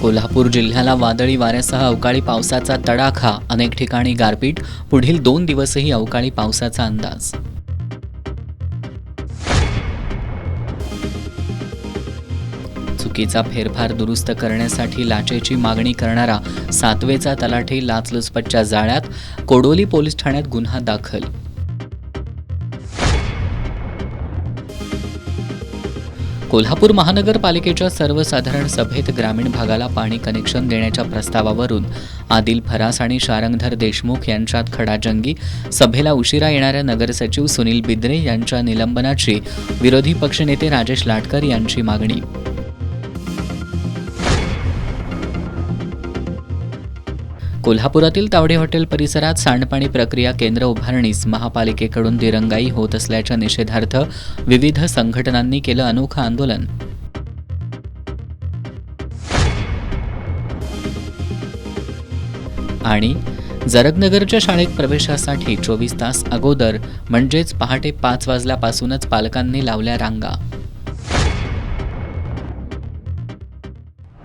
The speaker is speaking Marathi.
कोल्हापूर जिल्ह्याला वादळी वाऱ्यासह अवकाळी पावसाचा तडाखा, अनेक ठिकाणी गारपीट. पुढील 2 दिवसही अवकाळी पावसाचा अंदाज. चुकीचा फेरफार दुरुस्त करण्यासाठी लाचेची मागणी करणारा सातवेचा तलाठी लाचलुचपतच्या जाळ्यात. कोडोली पोलीस ठाण्यात गुन्हा दाखल. कोल्हापूर महानगरपालिकेच्या सर्वसाधारण सभेत ग्रामीण भागाला पाणी कनेक्शन देण्याच्या प्रस्तावावरून आदिल फरास आणि शारंगधर देशमुख यांच्यात खडाजंगी. सभेला उशिरा येणाऱ्या नगरसचिव सुनील बिद्रे यांच्या निलंबनाची विरोधी पक्षनेते राजेश लाटकर यांची मागणी. कोल्हापुरातील तावडे हॉटेल परिसरात सांडपाणी प्रक्रिया केंद्र उभारणीस महापालिकेकडून दिरंगाई होत असल्याच्या निषेधार्थ विविध संघटनांनी केलं अनोखं आंदोलन. आणि जरगनगरच्या शाळेत प्रवेशासाठी 24 तास अगोदर म्हणजेच पहाटे 5 वाजल्यापासूनच पालकांनी लावल्या रांगा.